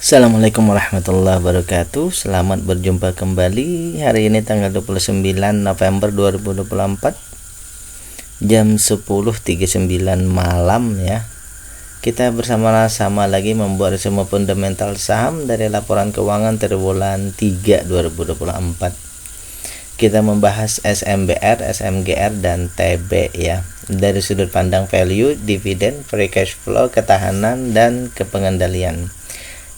Assalamualaikum warahmatullahi wabarakatuh. Selamat berjumpa kembali. Hari ini tanggal 29 November 2024 jam 10.39 malam ya. Kita bersama-sama lagi membuat resume fundamental saham dari laporan keuangan triwulan 3 2024. Kita membahas SMBR, SMGR dan TB ya. Dari sudut pandang value, dividen, free cash flow, ketahanan dan kepengendalian.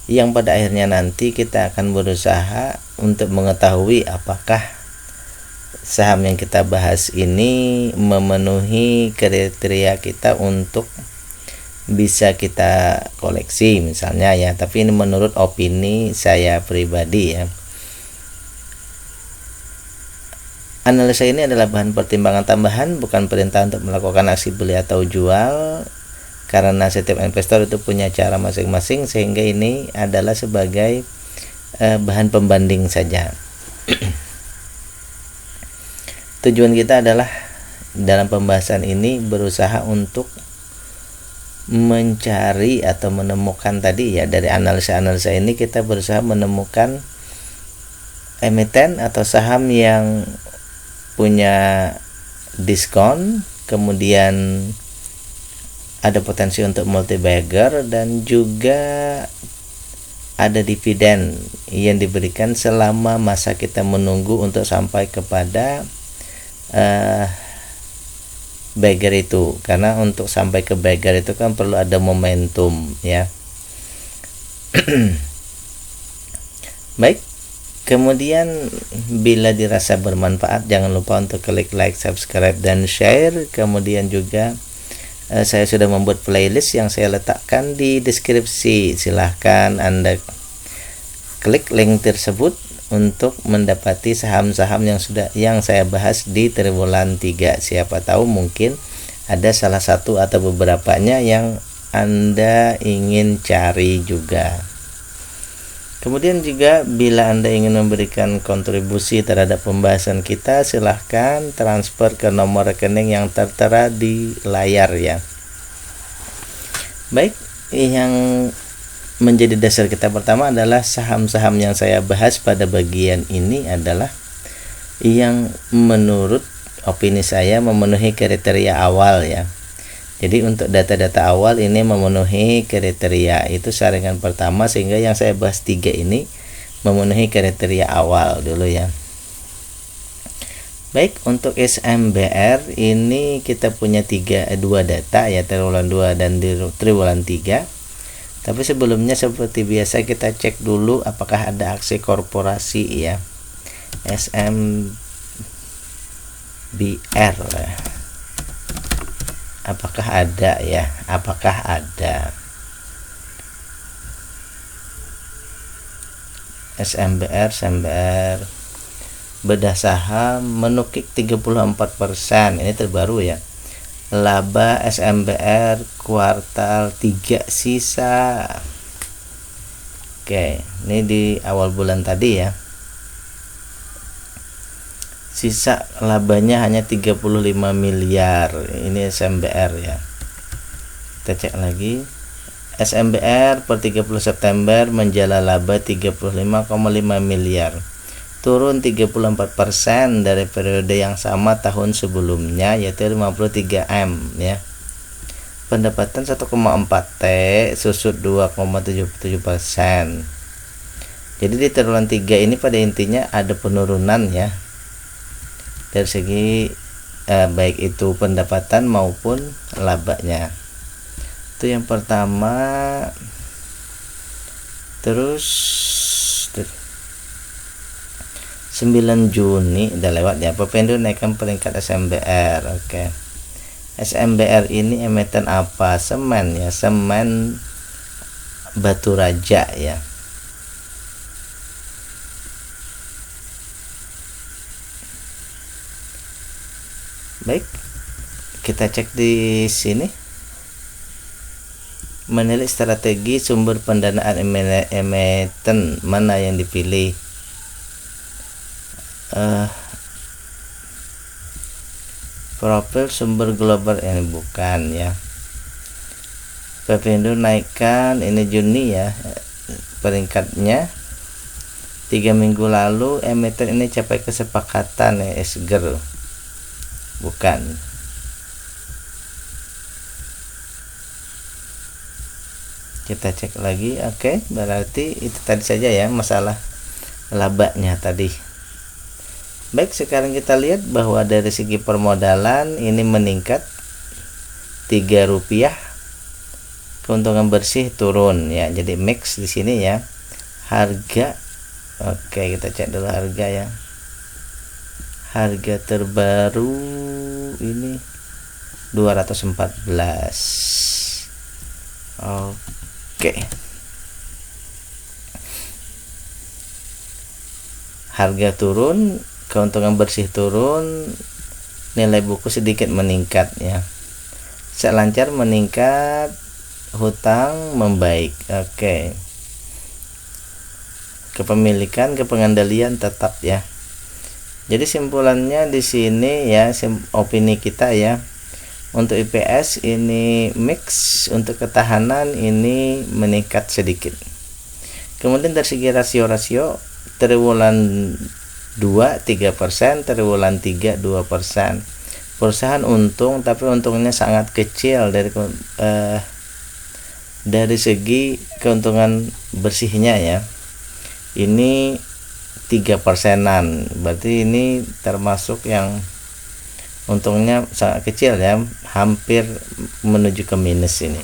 Yang pada akhirnya nanti kita akan berusaha untuk mengetahui apakah saham yang kita bahas ini memenuhi kriteria kita untuk bisa kita koleksi misalnya ya, tapi ini menurut opini saya pribadi ya. Analisa ini adalah bahan pertimbangan tambahan, bukan perintah untuk melakukan aksi beli atau jual, karena setiap investor itu punya cara masing-masing, sehingga ini adalah sebagai bahan pembanding saja. Tujuan kita adalah dalam pembahasan ini berusaha untuk mencari atau menemukan tadi ya, dari analisa-analisa ini kita berusaha menemukan emiten atau saham yang punya diskon, kemudian ada potensi untuk multi bagger, dan juga ada dividen yang diberikan selama masa kita menunggu untuk sampai kepada bagger itu, karena untuk sampai ke bagger itu kan perlu ada momentum ya. Baik, kemudian bila dirasa bermanfaat jangan lupa untuk klik like, subscribe dan share. Kemudian juga saya sudah membuat playlist yang saya letakkan di deskripsi. Silahkan Anda klik link tersebut untuk mendapati saham-saham yang saya bahas di triwulan 3. Siapa tahu mungkin ada salah satu atau beberapanya yang Anda ingin cari juga. Kemudian juga bila Anda ingin memberikan kontribusi terhadap pembahasan kita, silahkan transfer ke nomor rekening yang tertera di layar ya. Baik, yang menjadi dasar kita pertama adalah saham-saham yang saya bahas pada bagian ini adalah yang menurut opini saya memenuhi kriteria awal ya. Jadi untuk data-data awal ini memenuhi kriteria, itu saringan pertama, sehingga yang saya bahas 3 ini memenuhi kriteria awal dulu ya. Baik, untuk SMBR ini kita punya 2 data ya, triwulan 2 dan triwulan 3. Tapi sebelumnya seperti biasa kita cek dulu apakah ada aksi korporasi ya. SMBR apakah ada ya, apakah ada. SMBR bedah saham menukik 34%, ini terbaru ya. Laba SMBR kuartal 3 sisa. Oke, ini di awal bulan tadi ya. Sisa labanya hanya 35 miliar. Ini SMBR ya. Kita cek lagi. SMBR per 30 September menjala laba 35,5 miliar. Turun 34% dari periode yang sama tahun sebelumnya, yaitu 53 M ya. Pendapatan 1,4 T, susut 2,77%. Jadi di triwulan 3 ini pada intinya ada penurunan ya, dari segi baik itu pendapatan maupun labanya. Itu yang pertama. Terus 9 Juni udah lewat ya. Pependu naikkan peringkat SMBR. Oke. SMBR ini emiten apa? Semen ya, semen Batu Raja ya. Baik, kita cek di sini. Menilai strategi sumber pendanaan emiten mana yang dipilih. Profil sumber global ini bukan ya. Pepindo naikkan ini Juni ya, peringkatnya 3 minggu lalu emiten ini capai kesepakatan ya, SGR bukan. Kita cek lagi. Oke, berarti itu tadi saja ya masalah labanya tadi. Baik, sekarang kita lihat bahwa dari segi permodalan ini meningkat Rp3, keuntungan bersih turun ya. Jadi mix di sini ya. Harga, oke, kita cek dulu harga ya. Harga terbaru ini 214. Oke. Harga turun, keuntungan bersih turun, nilai buku sedikit meningkat ya. Selancar meningkat, hutang membaik. Oke. Kepemilikan, kepengendalian tetap ya. Jadi simpulannya di sini ya, opini kita ya. Untuk IPS ini mix, untuk ketahanan ini meningkat sedikit. Kemudian dari segi rasio-rasio, triwulan 2 3%, triwulan 3 2%. Perusahaan untung, tapi untungnya sangat kecil dari segi keuntungan bersihnya ya. Ini 3%-an, berarti ini termasuk yang untungnya sangat kecil ya, hampir menuju ke minus ini.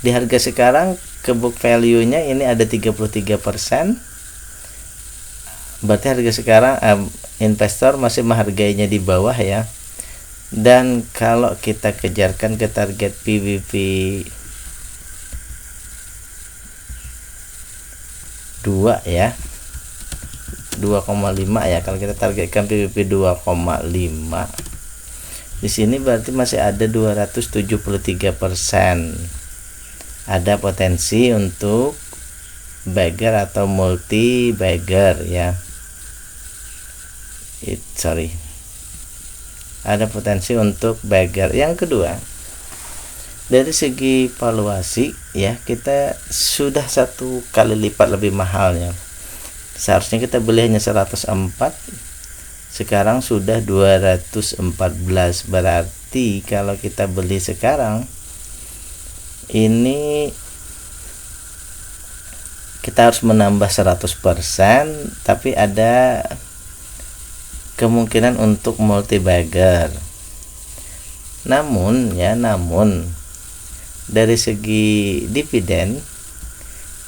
Di harga sekarang ke book value-nya ini ada 33%. Berarti harga sekarang investor masih menghargainya di bawah ya. Dan kalau kita kejarkan ke target PBV 2 ya, 2,5 ya. Kalau kita targetkan PBV 2,5, di sini berarti masih ada 273%. Ada potensi untuk bagger atau multi bagger ya. Ada potensi untuk bagger. Yang kedua, dari segi valuasi ya, kita sudah 1 kali lipat lebih mahalnya. Seharusnya kita beli hanya 104, sekarang sudah 214. Berarti kalau kita beli sekarang ini kita harus menambah 100%, tapi ada kemungkinan untuk multi bagger. Namun dari segi dividen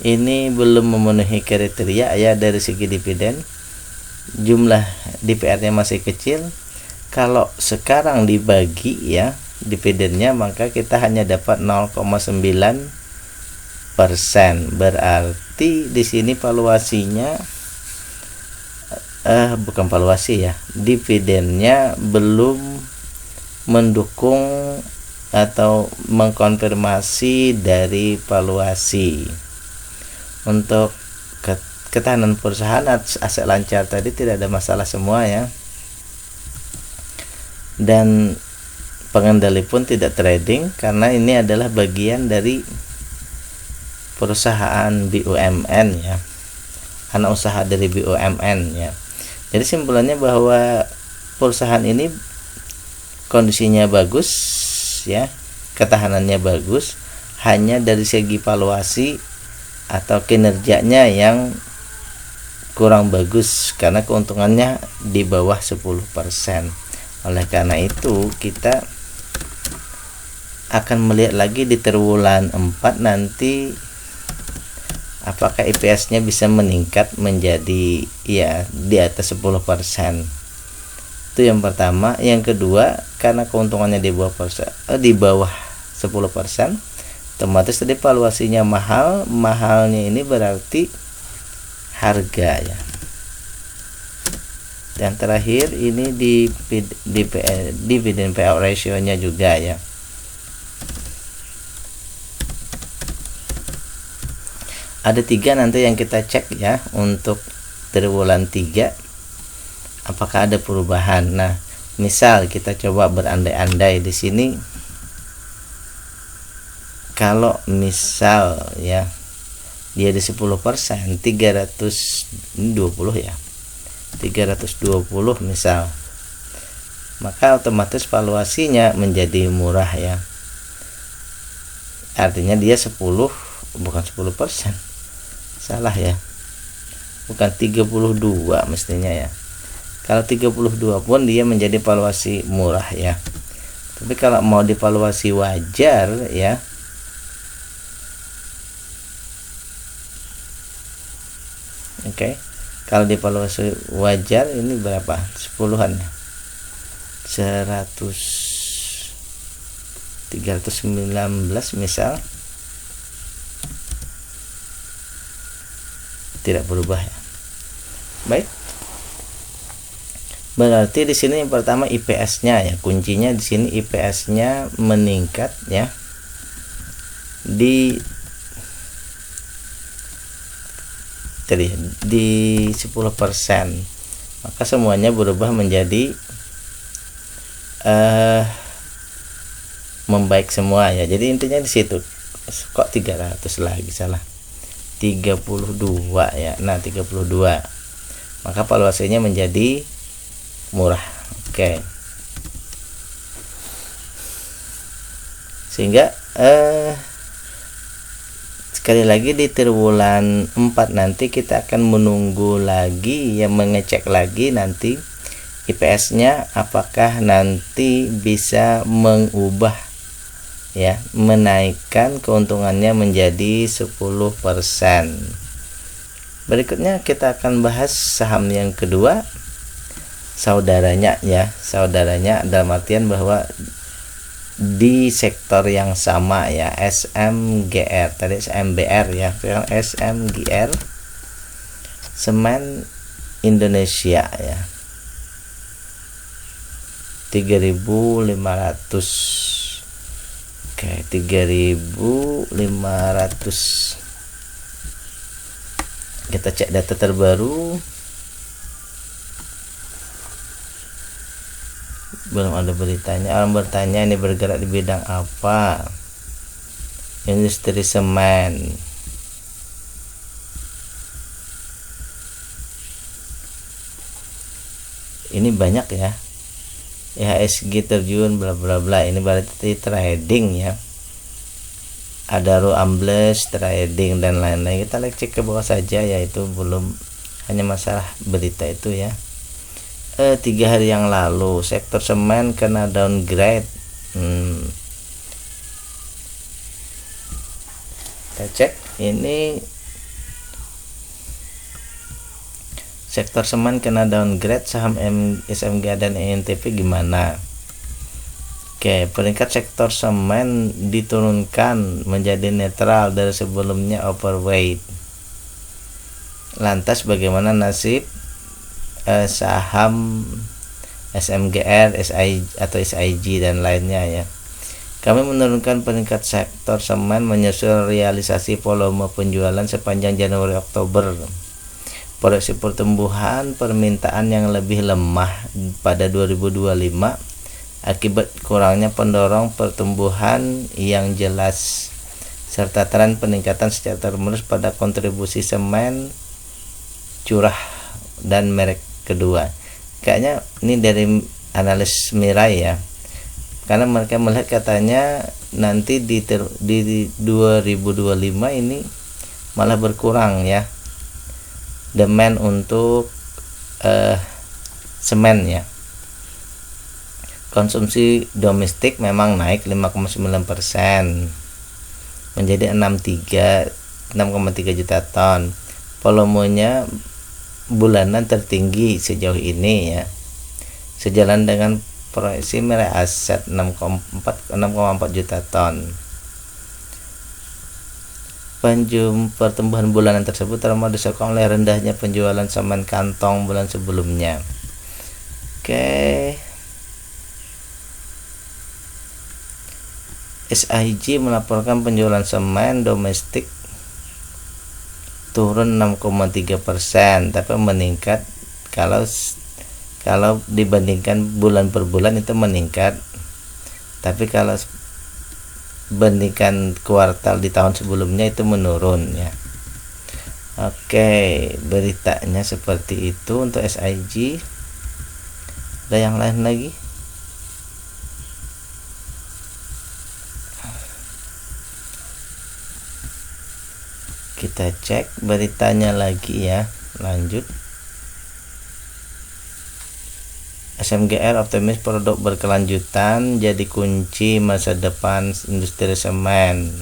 ini belum memenuhi kriteria ya. Dari segi dividen, jumlah DPR-nya masih kecil. Kalau sekarang dibagi ya dividennya, maka kita hanya dapat 0,9%. Berarti di sini valuasinya bukan valuasi ya, dividennya belum mendukung atau mengkonfirmasi dari valuasi. Untuk ketahanan perusahaan, aset lancar tadi tidak ada masalah semua ya. Dan pengendali pun tidak trading, karena ini adalah bagian dari perusahaan BUMN ya, anak usaha dari BUMN ya. Jadi simpulannya bahwa perusahaan ini kondisinya bagus ya, ketahanannya bagus, hanya dari segi valuasi atau kinerjanya yang kurang bagus karena keuntungannya di bawah 10%. Oleh karena itu kita akan melihat lagi di triwulan 4 nanti apakah IPS-nya bisa meningkat menjadi ya di atas 10%. Itu yang pertama. Yang kedua, karena keuntungannya di bawah 10%, otomatis tadi valuasinya mahalnya ini berarti harga ya. Dan terakhir ini di dividend payout ratio-nya juga ya. Ada 3 nanti yang kita cek ya untuk triwulan 3 apakah ada perubahan. Nah, misal kita coba berandai-andai di sini, kalau misal ya dia di 10%, 320 ya, 320 misal, maka otomatis valuasinya menjadi murah ya. Artinya dia 10, bukan 10%, salah ya, bukan 32 mestinya ya. Kalau 32 pun dia menjadi valuasi murah ya. Tapi kalau mau divaluasi wajar ya, oke, kalau divaluasi wajar ini berapa? 10-an ya, 319 misal, tidak berubah ya. Baik, berarti di sini yang pertama IPS-nya ya, kuncinya di sini IPS-nya meningkat ya di 10%, maka semuanya berubah menjadi membaik semua ya. Jadi intinya di situ. Kok 300 lagi, salah, 32 ya. Nah 32, maka valuasinya menjadi murah. Oke, sehingga sekali lagi di triwulan 4 nanti kita akan menunggu lagi ya, mengecek lagi nanti IPS-nya apakah nanti bisa mengubah ya, menaikkan keuntungannya menjadi 10%. Berikutnya kita akan bahas saham yang kedua, saudaranya ya. Saudaranya dalam artian bahwa di sektor yang sama ya, SMGR, tadi SMBR ya, sekarang SMGR, Semen Indonesia ya, 3.500. Oke, 3.500. Kita cek data terbaru. Belum ada beritanya. Orang bertanya ini bergerak di bidang apa? Industri semen. Ini banyak ya. IHSG terjun bla bla bla. Ini berarti trading ya. Ada ambles trading dan lain-lain. Kita cek ke bawah saja ya, itu belum, hanya masalah berita itu ya. 3 hari yang lalu sektor semen kena downgrade. Kita cek ini sektor semen kena downgrade, saham SMG dan ENTP gimana. Oke, peringkat sektor semen diturunkan menjadi netral dari sebelumnya overweight. Lantas bagaimana nasib saham SMGR, SIG dan lainnya ya. Kami menurunkan peringkat sektor semen menyusul realisasi volume penjualan sepanjang Januari Oktober. Proyeksi pertumbuhan permintaan yang lebih lemah pada 2025 akibat kurangnya pendorong pertumbuhan yang jelas serta tren peningkatan secara terus pada kontribusi semen curah dan merek kedua. Kayaknya ini dari analis Mirai ya, karena mereka melihat katanya nanti di 2025 ini malah berkurang ya demand untuk semen ya. Konsumsi domestik memang naik 5,9% menjadi 6,3 juta ton. Volumenya bulanan tertinggi sejauh ini ya, sejalan dengan proyeksi Mirai Asset 6,4 juta ton. Pertumbuhan bulanan tersebut terutama disokong oleh rendahnya penjualan semen kantong bulan sebelumnya. Oke, SIG melaporkan penjualan semen domestik turun 6,3%, tapi meningkat kalau dibandingkan bulan per bulan itu meningkat, tapi kalau bandingkan kuartal di tahun sebelumnya itu menurun ya. Oke, beritanya seperti itu untuk SIG. Ada yang lain lagi? Kita cek beritanya lagi ya. Lanjut. SMGR optimis produk berkelanjutan jadi kunci masa depan industri semen.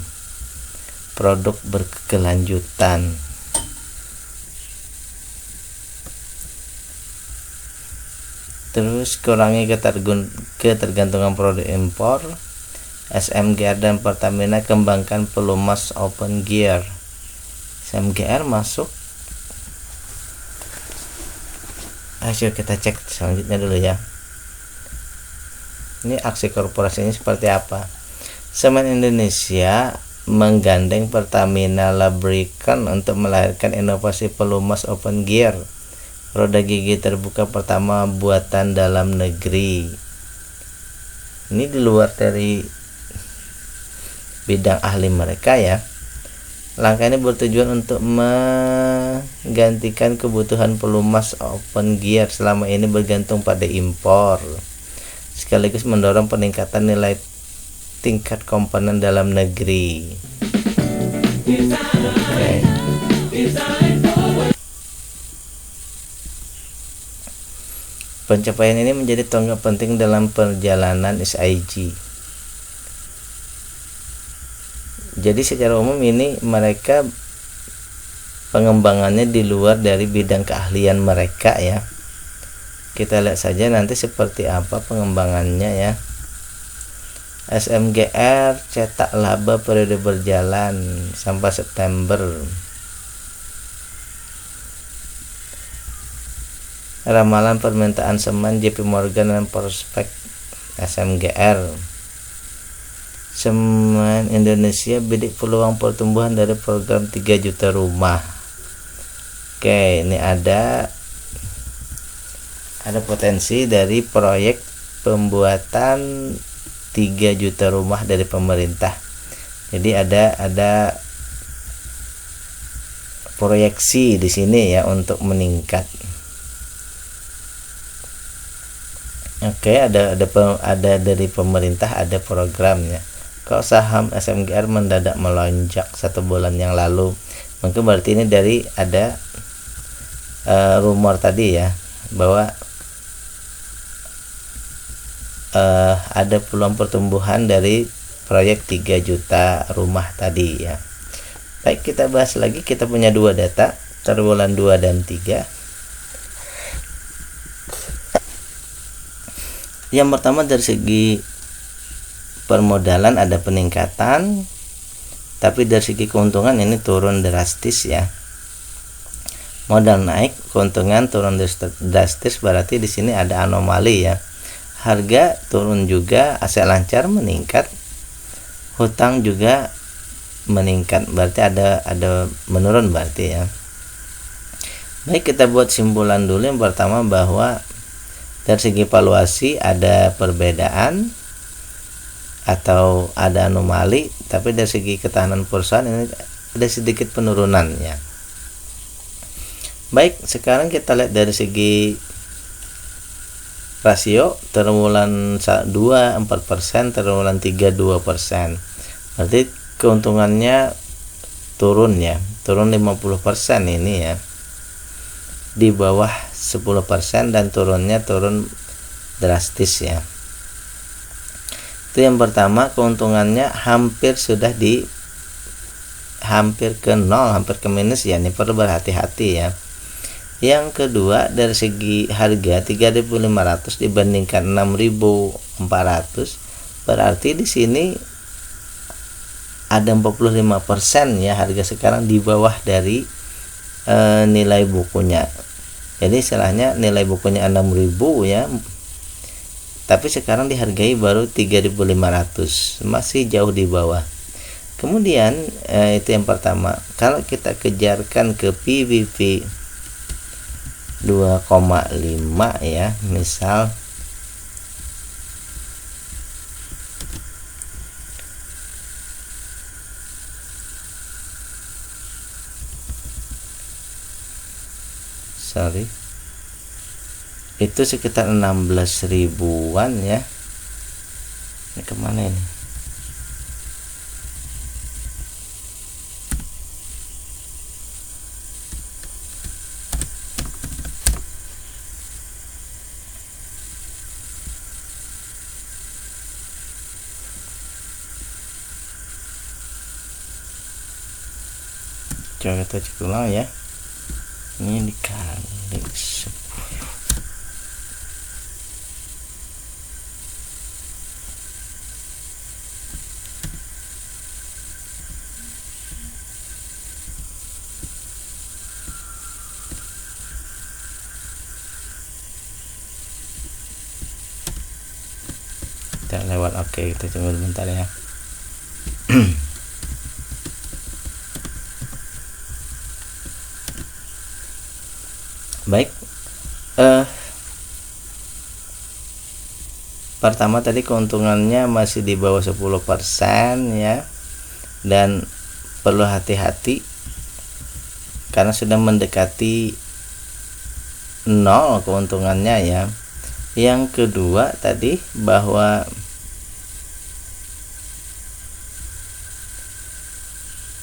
Produk berkelanjutan. Terus kurangi ketergantungan produk impor. SMGR dan Pertamina kembangkan pelumas open gear. SMGR masuk. Ayo kita cek selanjutnya dulu ya. Ini aksi korporasinya seperti apa. Semen Indonesia menggandeng Pertamina Lubricant untuk melahirkan inovasi pelumas open gear, roda gigi terbuka pertama buatan dalam negeri. Ini di luar dari bidang ahli mereka ya. Langkah ini bertujuan untuk menggantikan kebutuhan pelumas open gear selama ini bergantung pada impor, sekaligus mendorong peningkatan nilai tingkat komponen dalam negeri. Okay. Pencapaian ini menjadi tonggak penting dalam perjalanan SIG. Jadi secara umum ini mereka pengembangannya di luar dari bidang keahlian mereka ya. Kita lihat saja nanti seperti apa pengembangannya ya. SMGR cetak laba periode berjalan sampai September. Ramalan permintaan semen JP Morgan dan prospek SMGR. Semen Indonesia bidik peluang pertumbuhan dari program 3 juta rumah. Oke, ini ada potensi dari proyek pembuatan 3 juta rumah dari pemerintah. Jadi ada proyeksi di sini ya untuk meningkat. Oke, ada dari pemerintah, ada programnya. Kalau saham SMGR mendadak melonjak 1 bulan yang lalu, mungkin berarti ini dari ada rumor tadi ya, bahwa ada peluang pertumbuhan dari proyek 3 juta rumah tadi ya. Baik, kita bahas lagi. Kita punya 2 data, triwulan 2 dan 3. Yang pertama dari segi permodalan ada peningkatan, tapi dari segi keuntungan ini turun drastis ya. Modal naik, keuntungan turun drastis, berarti di sini ada anomali ya. Harga turun juga, aset lancar meningkat, hutang juga meningkat, berarti ada menurun berarti ya. Baik, kita buat simpulan dulu. Yang pertama bahwa dari segi valuasi ada perbedaan atau ada anomali, tapi dari segi ketahanan perusahaan ini ada sedikit penurunan ya. Baik, sekarang kita lihat dari segi rasio. Triwulan 2 4%, triwulan 3 2%. Berarti keuntungannya turun ya, turun 50% ini ya, di bawah 10%, dan turunnya turun drastis ya. Itu yang pertama. Keuntungannya hampir sudah hampir ke nol, hampir ke minus ya, ini perlu berhati-hati ya. Yang kedua, dari segi harga 3.500 dibandingkan 6.400, berarti di sini ada 45% ya, harga sekarang di bawah dari nilai bukunya. Jadi istilahnya nilai bukunya 6.000 ya, tapi sekarang dihargai baru 3.500, masih jauh di bawah. Kemudian itu yang pertama. Kalau kita kejarkan ke PBV 2,5 ya, misal sorry, itu sekitar 16 ribuan ya. Ini kemana ini? Coba kita cek ulang ya. Ini dikali 10. Kita lewat, oke, kita coba bentar ya. Baik, pertama tadi keuntungannya masih di bawah 10% ya, dan perlu hati-hati karena sudah mendekati 0 keuntungannya ya. Yang kedua tadi bahwa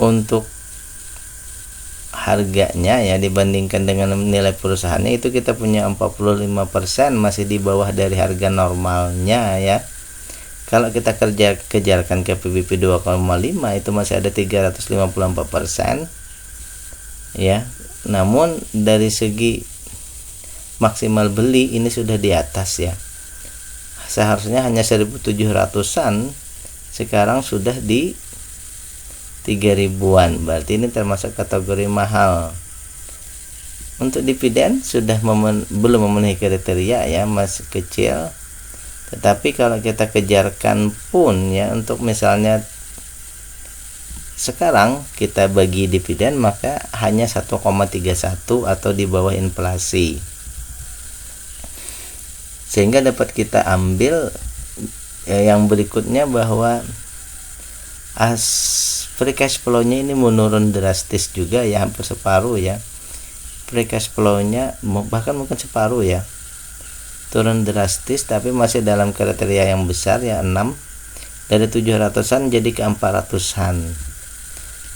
untuk harganya ya dibandingkan dengan nilai perusahaannya itu kita punya 45% masih di bawah dari harga normalnya ya. Kalau kita kejarkan ke PBP 2,5 itu masih ada 354% ya. Namun dari segi maksimal beli ini sudah di atas ya. Seharusnya hanya 1.700-an, sekarang sudah di 3.000-an, berarti ini termasuk kategori mahal. Untuk dividen sudah belum memenuhi kriteria ya, masih kecil. Tetapi kalau kita kejarkan pun ya, untuk misalnya sekarang kita bagi dividen maka hanya 1,31 atau di bawah inflasi, sehingga dapat kita ambil ya, yang berikutnya bahwa free cash flow-nya ini menurun drastis juga ya, hampir separuh ya. Free cash flow-nya bahkan mungkin separuh ya, turun drastis, tapi masih dalam kriteria yang besar ya, 6 dari 700-an jadi ke 400-an.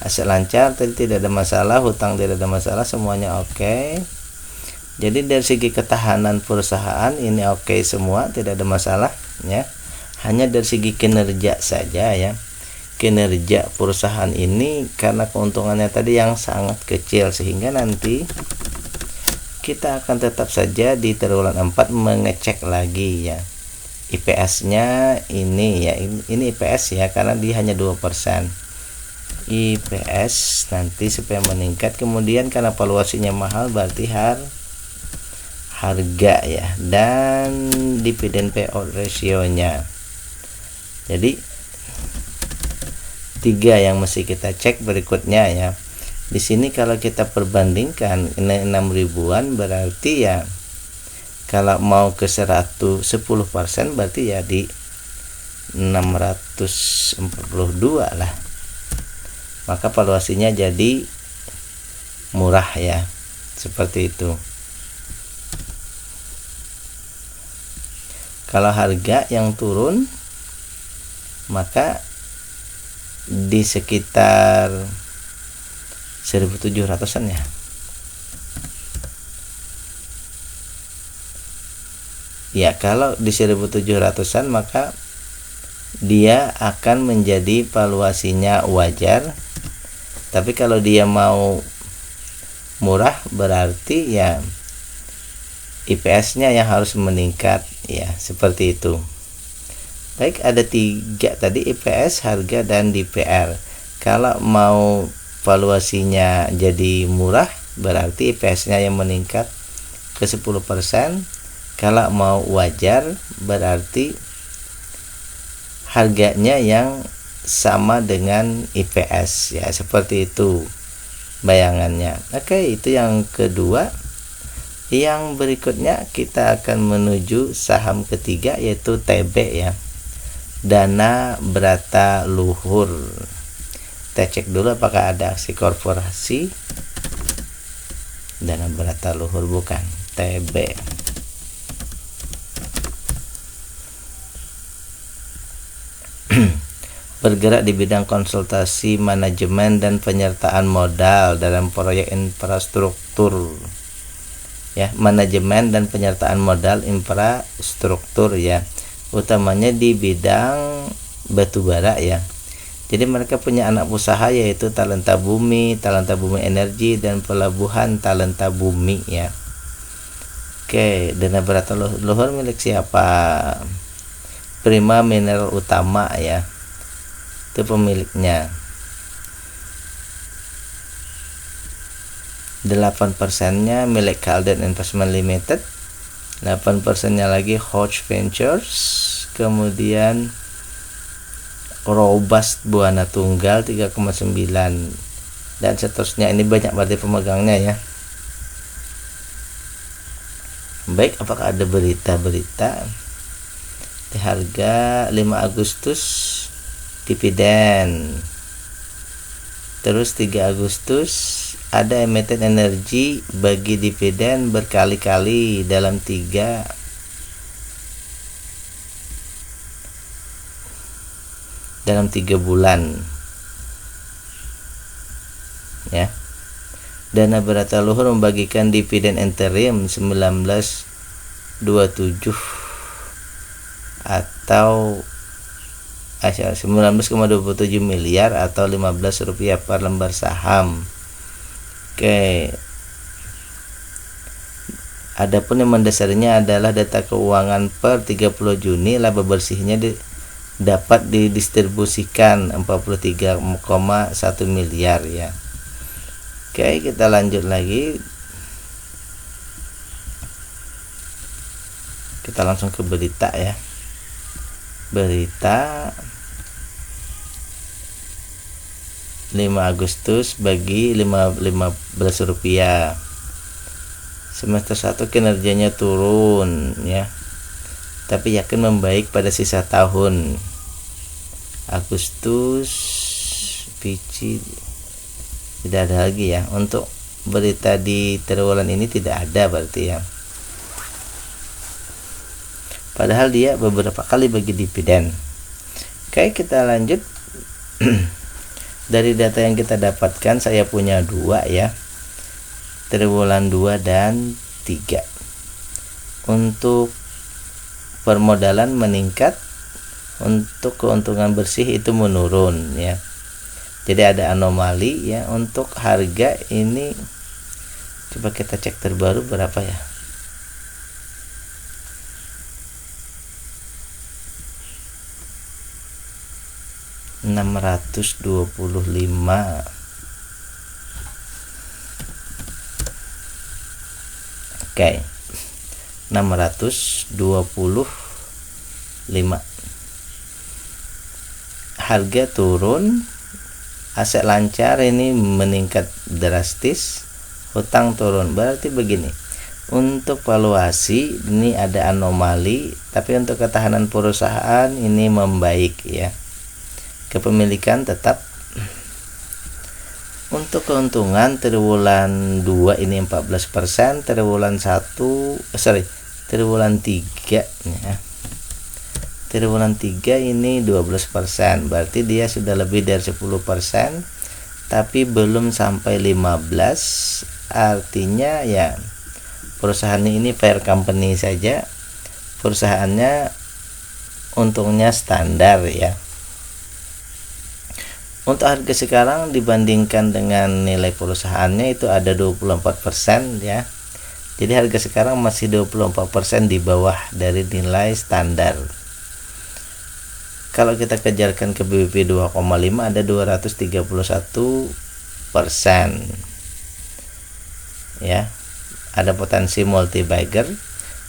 Aset lancar, tadi tidak ada masalah, hutang tidak ada masalah, semuanya oke. Jadi dari segi ketahanan perusahaan ini oke semua, tidak ada masalah ya. Hanya dari segi kinerja saja ya, kinerja perusahaan ini karena keuntungannya tadi yang sangat kecil, sehingga nanti kita akan tetap saja di triwulan 4 mengecek lagi ya IPS-nya ini ya, ini IPS ya, karena dia hanya 2%. IPS nanti supaya meningkat, kemudian karena valuasinya mahal berarti harga ya, dan dividen payout ratio-nya. Jadi 3 yang mesti kita cek berikutnya ya. Di sini kalau kita perbandingkan ini 6 ribuan, berarti ya kalau mau ke 110% berarti ya di 642 lah. Maka valuasinya jadi murah ya, seperti itu. Kalau harga yang turun maka di sekitar 1.700-an ya. Ya, kalau di 1.700-an maka dia akan menjadi valuasinya wajar. Tapi kalau dia mau murah berarti ya IPS-nya yang harus meningkat ya, seperti itu. Baik, ada 3 tadi, IPS, harga, dan DPR. Kalau mau valuasinya jadi murah berarti IPS-nya yang meningkat ke 10%. Kalau mau wajar berarti harganya yang sama dengan IPS ya, seperti itu bayangannya. Oke, itu yang kedua. Yang berikutnya kita akan menuju saham ketiga, yaitu TB ya, Dana Berata Luhur. Kita cek dulu apakah ada aksi korporasi. Dana Berata Luhur bukan, TB. Bergerak di bidang konsultasi, manajemen, dan penyertaan modal dalam proyek infrastruktur. Ya, manajemen dan penyertaan modal infrastruktur ya, utamanya di bidang batubara ya. Jadi mereka punya anak usaha yaitu Talenta Bumi Energi, dan Pelabuhan Talenta Bumi ya. Oke, Dana Berata Luhur milik siapa? Prima Mineral Utama ya, itu pemiliknya. 8%-nya milik Calden Investment Limited, 8%-nya lagi Hodge Ventures, kemudian Robust Buana Tunggal 3,9, dan seterusnya. Ini banyak berarti pemegangnya ya. Baik, apakah ada berita-berita di harga 5 Agustus dividen? Terus 3 Agustus ada emiten energi bagi dividen berkali-kali dalam 3 bulan ya. Dana Berata Luhur membagikan dividen interim 19,27 atau 19,27 miliar atau Rp15 per lembar saham. Oke. Adapun yang mendasarinya adalah data keuangan per 30 Juni, laba bersihnya dapat didistribusikan 43,1 miliar ya. Oke, kita lanjut lagi. Kita langsung ke berita ya. Berita 5 Agustus bagi Rp15. Semester 1 kinerjanya turun ya, tapi yakin membaik pada sisa tahun. Agustus Pici tidak ada lagi ya. Untuk berita di triwulan ini tidak ada berarti ya. Padahal dia beberapa kali bagi dividen. Oke, kita lanjut. Dari data yang kita dapatkan, saya punya 2 ya, triwulan 2 dan 3. Untuk permodalan meningkat, untuk keuntungan bersih itu menurun ya. Jadi ada anomali ya. Untuk harga ini coba kita cek terbaru berapa ya. Rp625. Oke, 625. Harga turun, aset lancar ini meningkat drastis, hutang turun. Berarti begini, untuk valuasi ini ada anomali, tapi untuk ketahanan perusahaan ini membaik ya. Kepemilikan tetap. Untuk keuntungan triwulan 2 ini 14%, triwulan 3 ya. Triwulan 3 ini 12%. Berarti dia sudah lebih dari 10%, tapi belum sampai 15. Artinya ya perusahaan ini fair company saja. Perusahaannya untungnya standar ya. Untuk harga sekarang dibandingkan dengan nilai perusahaannya itu ada 24% ya. Jadi harga sekarang masih 24% di bawah dari nilai standar. Kalau kita kejarkan ke BBP 2,5 ada 231% ya. Ada potensi multi bagger.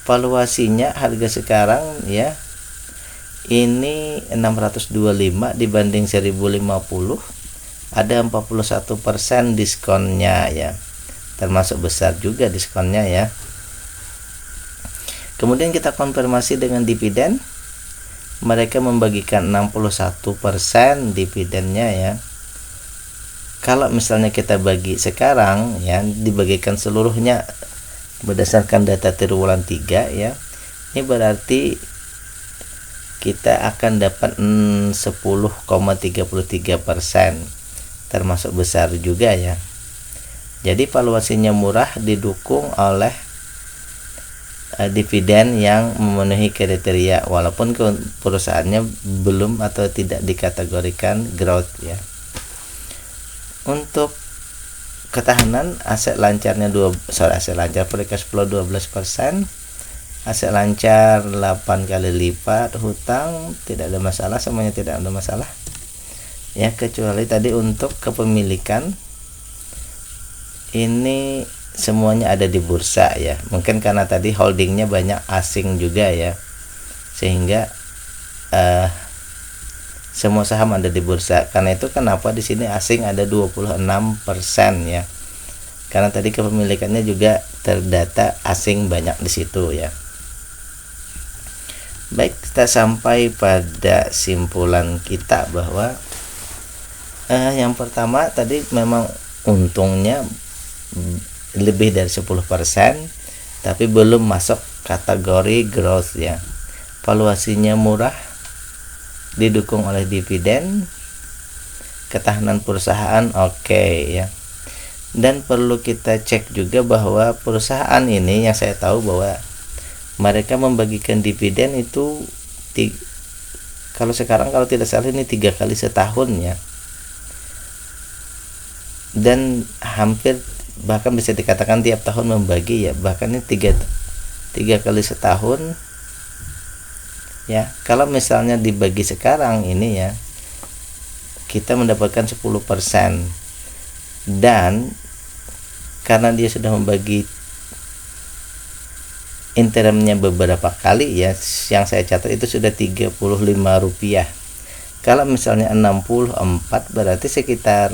Valuasinya harga sekarang ya ini 625 dibanding 1050, ada 41% diskonnya ya, termasuk besar juga diskonnya ya. Kemudian kita konfirmasi dengan dividen, mereka membagikan 61% dividennya ya. kalau misalnya kita bagi sekarang ya, dibagikan seluruhnya berdasarkan data triwulan 3 ya, ini berarti kita akan dapat 10,33%, termasuk besar juga ya. Jadi valuasinya murah didukung oleh dividen yang memenuhi kriteria, walaupun perusahaannya belum atau tidak dikategorikan growth ya. Untuk ketahanan, aset lancarnya aset lancar free cash flow 12%, aset lancar 8 kali lipat, hutang tidak ada masalah, semuanya tidak ada masalah ya, kecuali tadi untuk kepemilikan ini semuanya ada di bursa ya. Mungkin karena tadi holdingnya banyak asing juga ya, sehingga semua saham ada di bursa. Karena itu kenapa di sini asing ada 26% ya. Karena tadi kepemilikannya juga terdata asing banyak di situ ya. Baik, kita sampai pada simpulan kita bahwa yang pertama tadi memang untungnya lebih dari 10%, tapi belum masuk kategori growth ya. Valuasinya murah, didukung oleh dividen, ketahanan perusahaan oke ya. Dan perlu kita cek juga bahwa perusahaan ini yang saya tahu bahwa mereka membagikan dividen itu kalau sekarang kalau tidak salah ini 3 kali setahun ya, dan hampir bahkan bisa dikatakan tiap tahun membagi ya, bahkan ini tiga kali setahun ya. Kalau misalnya dibagi sekarang ini ya, kita mendapatkan 10%, dan karena dia sudah membagi interimnya beberapa kali ya, yang saya catat itu sudah Rp35. Kalau misalnya 64 berarti sekitar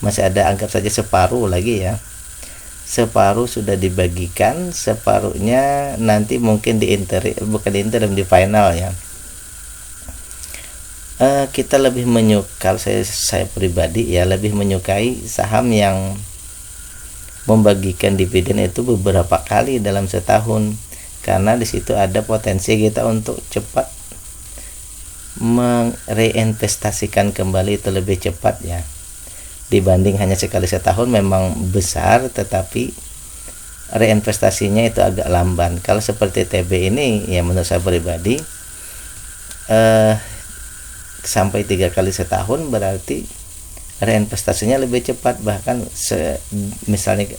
masih ada, anggap saja separuh lagi ya. Separuh sudah dibagikan, separuhnya nanti mungkin di interim, bukan di interim, di final ya. Kita lebih menyukai, saya pribadi ya lebih menyukai saham yang membagikan dividen itu beberapa kali dalam setahun, karena di situ ada potensi kita untuk cepat mereinvestasikan kembali itu lebih cepat ya, dibanding hanya sekali setahun. Memang besar tetapi reinvestasinya itu agak lamban. Kalau seperti TB ini ya, menurut saya pribadi sampai 3 kali setahun berarti reinvestasinya lebih cepat. Bahkan misalnya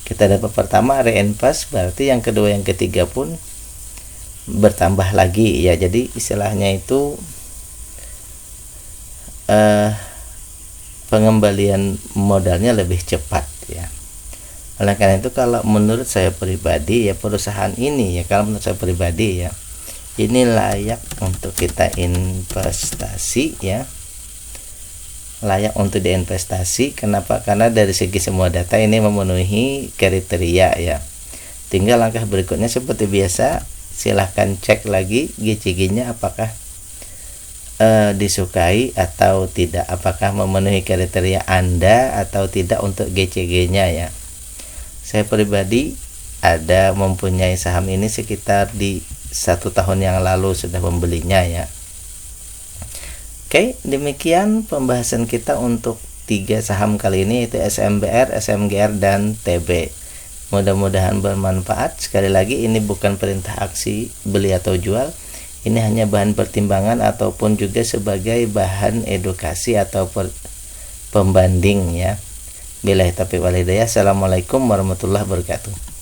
kita dapat pertama reinvest, berarti yang kedua yang ketiga pun bertambah lagi ya. Jadi istilahnya itu pengembalian modalnya lebih cepat ya. Oleh karena itu kalau menurut saya pribadi ya, perusahaan ini ya, kalau menurut saya pribadi ya, ini layak untuk kita investasi ya, layak untuk diinvestasi. Kenapa? Karena dari segi semua data ini memenuhi kriteria ya. Tinggal langkah berikutnya seperti biasa, silahkan cek lagi GCG-nya apakah disukai atau tidak, apakah memenuhi kriteria Anda atau tidak untuk GCG-nya ya. Saya pribadi ada mempunyai saham ini sekitar di 1 tahun yang lalu sudah membelinya ya. Oke, demikian pembahasan kita untuk 3 saham kali ini, yaitu SMBR, SMGR, dan TB. Mudah-mudahan bermanfaat. Sekali lagi, ini bukan perintah aksi beli atau jual. Ini hanya bahan pertimbangan ataupun juga sebagai bahan edukasi atau pembanding ya. Billahi taufiq wal hidayah. Assalamualaikum warahmatullahi wabarakatuh.